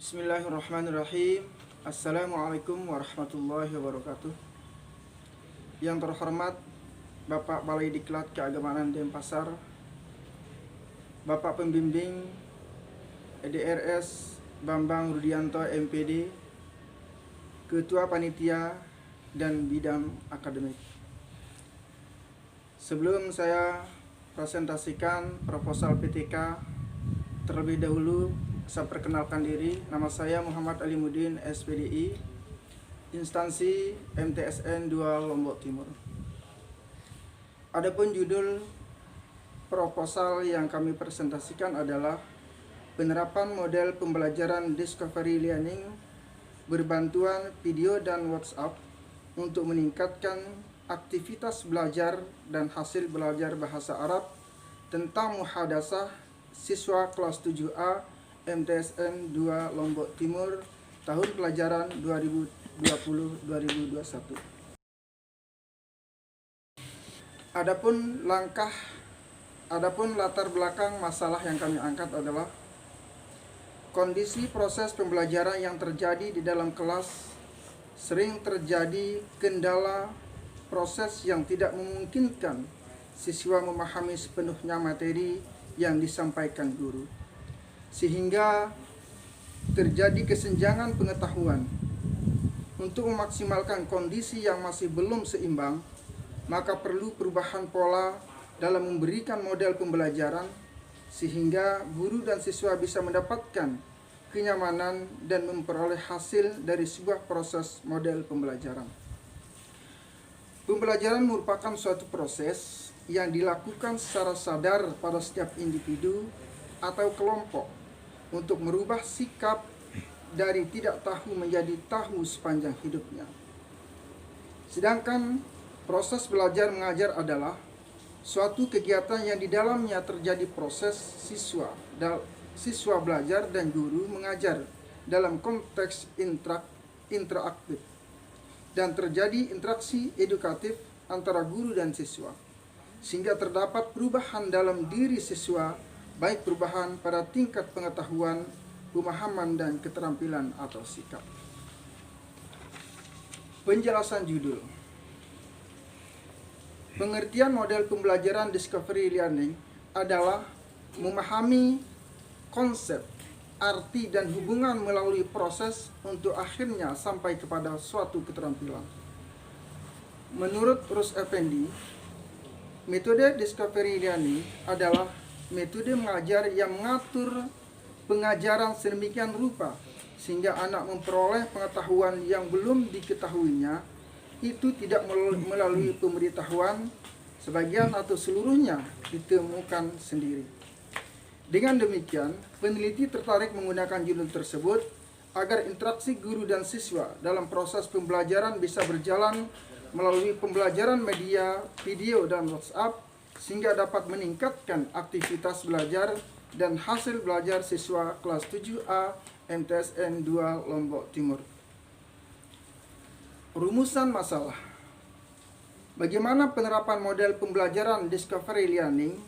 Bismillahirrahmanirrahim. Assalamualaikum warahmatullahi wabarakatuh. Yang terhormat Bapak Balai Diklat Keagamaan Denpasar, Bapak Pembimbing EDRS Bambang Rudianto MPD, Ketua Panitia dan Bidang Akademik. Sebelum saya presentasikan proposal PTK, terlebih dahulu saya perkenalkan diri. Nama saya Muhammad Alimuddin, SPDI, instansi MTSN 2 Lombok Timur. Adapun judul proposal yang kami presentasikan adalah penerapan model pembelajaran discovery learning berbantuan video dan WhatsApp untuk meningkatkan aktivitas belajar dan hasil belajar bahasa Arab tentang muhadasah siswa kelas 7A MTSN 2 Lombok Timur tahun pelajaran 2020-2021. Adapun latar belakang masalah yang kami angkat adalah kondisi proses pembelajaran yang terjadi di dalam kelas. Sering terjadi kendala proses yang tidak memungkinkan siswa memahami sepenuhnya materi yang disampaikan guru, sehingga terjadi kesenjangan pengetahuan. Untuk memaksimalkan kondisi yang masih belum seimbang, maka perlu perubahan pola dalam memberikan model pembelajaran sehingga guru dan siswa bisa mendapatkan kenyamanan dan memperoleh hasil dari sebuah proses model pembelajaran. Pembelajaran merupakan suatu proses yang dilakukan secara sadar pada setiap individu atau kelompok untuk merubah sikap dari tidak tahu menjadi tahu sepanjang hidupnya. Sedangkan proses belajar mengajar adalah suatu kegiatan yang di dalamnya terjadi proses siswa belajar dan guru mengajar dalam konteks interaktif dan terjadi interaksi edukatif antara guru dan siswa, sehingga terdapat perubahan dalam diri siswa, baik perubahan pada tingkat pengetahuan, pemahaman, dan keterampilan atau sikap. Penjelasan judul. Pengertian model pembelajaran discovery learning adalah memahami konsep, arti, dan hubungan melalui proses untuk akhirnya sampai kepada suatu keterampilan. Menurut Rus Effendi, metode discovery learning adalah metode mengajar yang mengatur pengajaran sedemikian rupa sehingga anak memperoleh pengetahuan yang belum diketahuinya, itu tidak melalui pemberitahuan, sebagian atau seluruhnya ditemukan sendiri. Dengan demikian, peneliti tertarik menggunakan judul tersebut agar interaksi guru dan siswa dalam proses pembelajaran bisa berjalan melalui pembelajaran media, video, dan WhatsApp, sehingga dapat meningkatkan aktivitas belajar dan hasil belajar siswa kelas 7A MTSN 2 Lombok Timur. Rumusan masalah. Bagaimana penerapan model pembelajaran discovery learning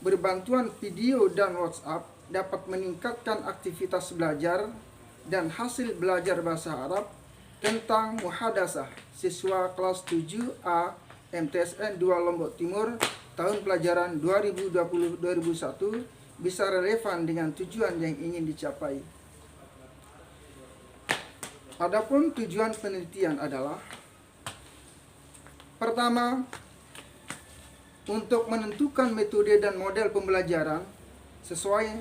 berbantuan video dan WhatsApp dapat meningkatkan aktivitas belajar dan hasil belajar bahasa Arab tentang muhadasah siswa kelas 7A MTSN 2 Lombok Timur tahun pelajaran 2020-2021 bisa relevan dengan tujuan yang ingin dicapai. Adapun tujuan penelitian adalah: pertama, untuk menentukan metode dan model pembelajaran sesuai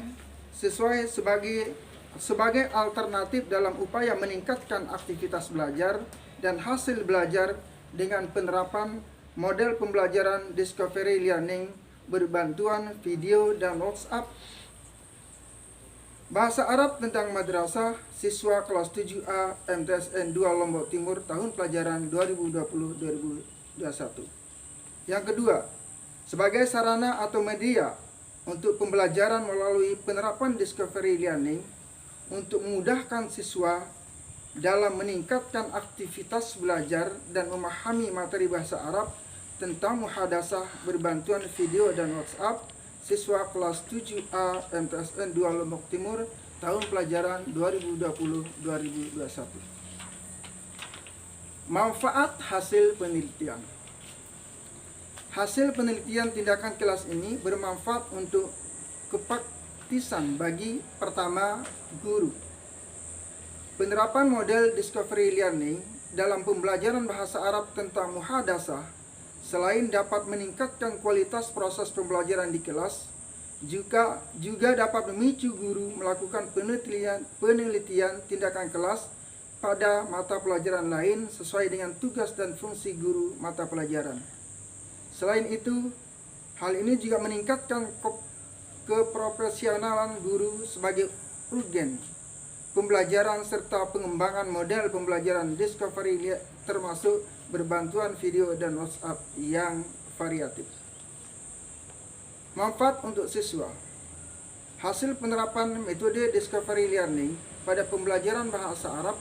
sebagai alternatif dalam upaya meningkatkan aktivitas belajar dan hasil belajar dengan penerapan model pembelajaran discovery learning berbantuan video dan WhatsApp. Bahasa Arab tentang madrasah siswa kelas 7A MTSN 2 Lombok Timur tahun pelajaran 2020-2021. Yang kedua, sebagai sarana atau media untuk pembelajaran melalui penerapan discovery learning untuk memudahkan siswa dalam meningkatkan aktivitas belajar dan memahami materi bahasa Arab tentang muhadasah berbantuan video dan WhatsApp siswa kelas 7A MTSN 2 Lombok Timur tahun pelajaran 2020-2021. Manfaat hasil penelitian. Hasil penelitian tindakan kelas ini bermanfaat untuk kepraktisan bagi pertama guru. Penerapan model discovery learning dalam pembelajaran bahasa Arab tentang muhadasah selain dapat meningkatkan kualitas proses pembelajaran di kelas, juga dapat memicu guru melakukan penelitian tindakan kelas pada mata pelajaran lain sesuai dengan tugas dan fungsi guru mata pelajaran. Selain itu, hal ini juga meningkatkan keprofesionalan guru sebagai agen pembelajaran serta pengembangan model pembelajaran discovery termasuk berbantuan video dan WhatsApp yang variatif. Manfaat untuk siswa. Hasil penerapan metode discovery learning pada pembelajaran bahasa Arab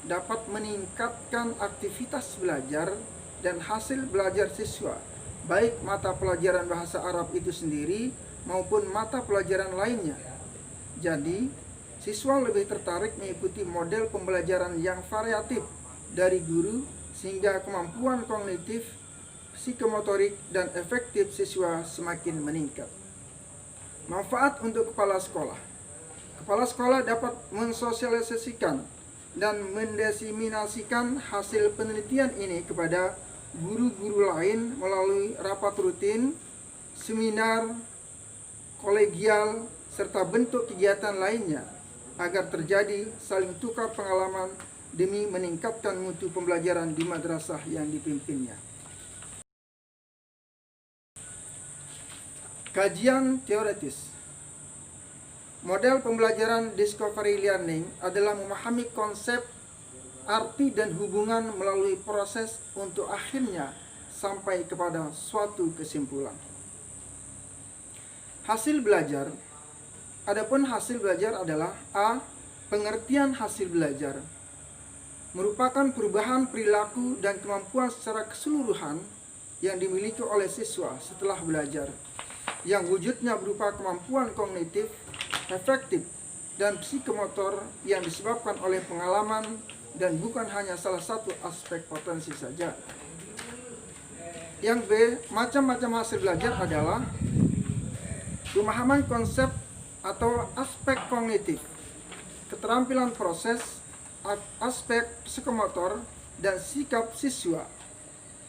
dapat meningkatkan aktivitas belajar dan hasil belajar siswa, baik mata pelajaran bahasa Arab itu sendiri maupun mata pelajaran lainnya. Jadi, siswa lebih tertarik mengikuti model pembelajaran yang variatif dari guru sehingga kemampuan kognitif, psikomotorik, dan efektif siswa semakin meningkat. Manfaat untuk kepala sekolah. Kepala sekolah dapat mensosialisasikan dan mendiseminasikan hasil penelitian ini kepada guru-guru lain melalui rapat rutin, seminar, kolegial, serta bentuk kegiatan lainnya agar terjadi saling tukar pengalaman demi meningkatkan mutu pembelajaran di madrasah yang dipimpinnya. Kajian teoritis. Model pembelajaran discovery learning adalah memahami konsep, arti, dan hubungan melalui proses untuk akhirnya sampai kepada suatu kesimpulan. Hasil belajar. Adapun hasil belajar adalah A. Pengertian hasil belajar merupakan perubahan perilaku dan kemampuan secara keseluruhan yang dimiliki oleh siswa setelah belajar, yang wujudnya berupa kemampuan kognitif, efektif, dan psikomotor yang disebabkan oleh pengalaman dan bukan hanya salah satu aspek potensi saja. Yang B. Macam-macam hasil belajar adalah pemahaman konsep atau aspek kognitif, keterampilan proses, aspek psikomotor, dan sikap siswa.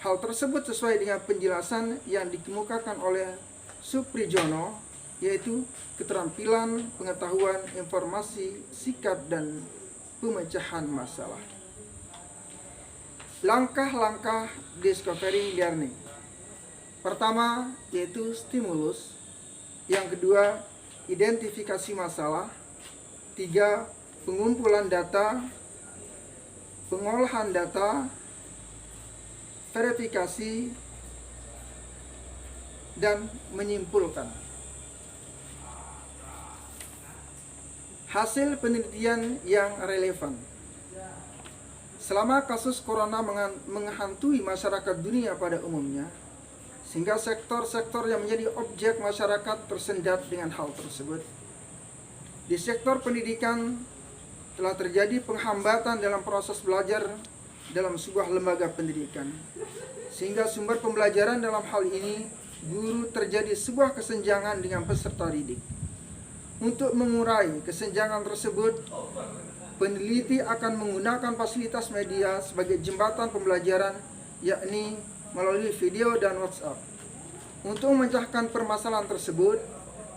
Hal tersebut sesuai dengan penjelasan yang dikemukakan oleh Suprijono, yaitu keterampilan, pengetahuan, informasi, sikap, dan pemecahan masalah. Langkah-langkah discovery learning. Pertama, yaitu stimulus. Yang kedua, identifikasi masalah. 3. Pengumpulan data, pengolahan data, verifikasi, dan menyimpulkan. Hasil penelitian yang relevan. Selama kasus corona menghantui masyarakat dunia pada umumnya, sehingga sektor-sektor yang menjadi objek masyarakat tersendat dengan hal tersebut. Di sektor pendidikan telah terjadi penghambatan dalam proses belajar dalam sebuah lembaga pendidikan, sehingga sumber pembelajaran dalam hal ini guru terjadi sebuah kesenjangan dengan peserta didik. Untuk mengurai kesenjangan tersebut, peneliti akan menggunakan fasilitas media sebagai jembatan pembelajaran, yakni melalui video dan WhatsApp. Untuk memecahkan permasalahan tersebut,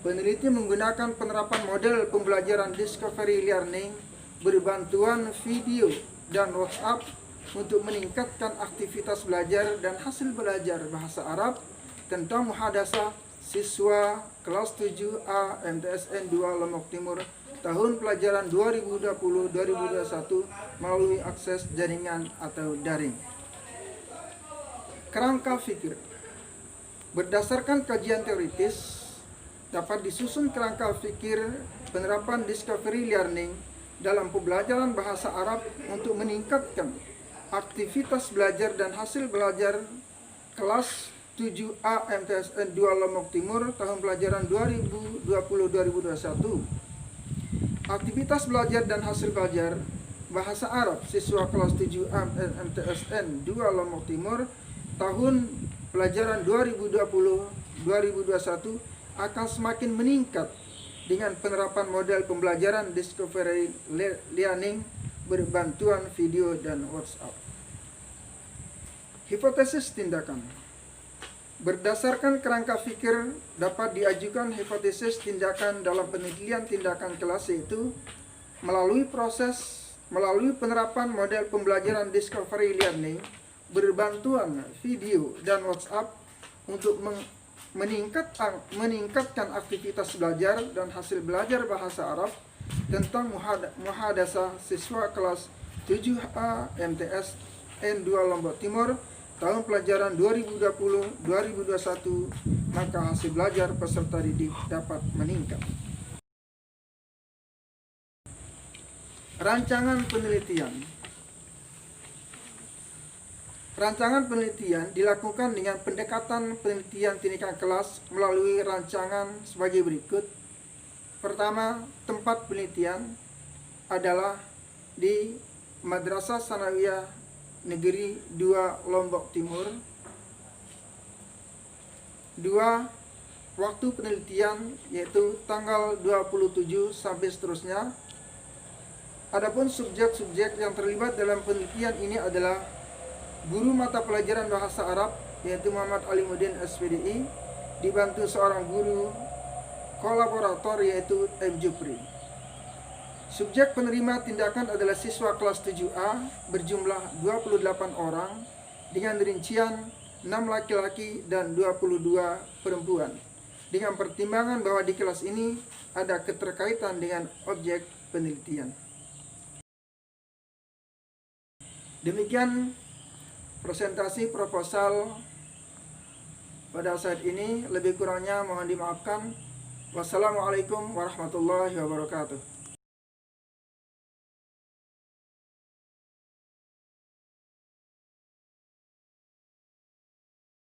peneliti menggunakan penerapan model pembelajaran discovery learning berbantuan video dan WhatsApp untuk meningkatkan aktivitas belajar dan hasil belajar bahasa Arab tentang muhadasah siswa kelas 7A MTSN 2 Lombok Timur tahun pelajaran 2020-2021 melalui akses jaringan atau daring. Kerangka fikir. Berdasarkan kajian teoritis, dapat disusun kerangka fikir penerapan discovery learning dalam pembelajaran bahasa Arab untuk meningkatkan aktivitas belajar dan hasil belajar kelas 7A MTSN 2 Lombok Timur tahun pelajaran 2020-2021. Aktivitas belajar dan hasil belajar bahasa Arab siswa kelas 7A MTSN 2 Lombok Timur tahun pelajaran 2020-2021 akan semakin meningkat dengan penerapan model pembelajaran discovery learning berbantuan video dan WhatsApp. Hipotesis tindakan. Berdasarkan kerangka fikir, dapat diajukan hipotesis tindakan dalam penelitian tindakan kelas, yaitu melalui penerapan model pembelajaran discovery learning berbantuan video dan WhatsApp untuk meningkatkan aktivitas belajar dan hasil belajar bahasa Arab tentang muhadasah siswa kelas 7A MTS N2 Lombok Timur tahun pelajaran 2020-2021, maka hasil belajar peserta didik dapat meningkat. Rancangan penelitian. Rancangan penelitian dilakukan dengan pendekatan penelitian tindakan kelas melalui rancangan sebagai berikut. Pertama, tempat penelitian adalah di Madrasah Sanawiyah Negeri 2 Lombok Timur. 2. Waktu penelitian yaitu tanggal 27 sampai seterusnya. Adapun subjek-subjek yang terlibat dalam penelitian ini adalah guru mata pelajaran bahasa Arab yaitu Muhammad Alimuddin SPDI dibantu seorang guru kolaborator yaitu M. Jupri. Subjek penerima tindakan adalah siswa kelas 7A berjumlah 28 orang dengan rincian 6 laki-laki dan 22 perempuan. Dengan pertimbangan bahwa di kelas ini ada keterkaitan dengan objek penelitian. Demikian presentasi proposal pada saat ini. Lebih kurangnya mohon dimaafkan. Wassalamualaikum warahmatullahi wabarakatuh.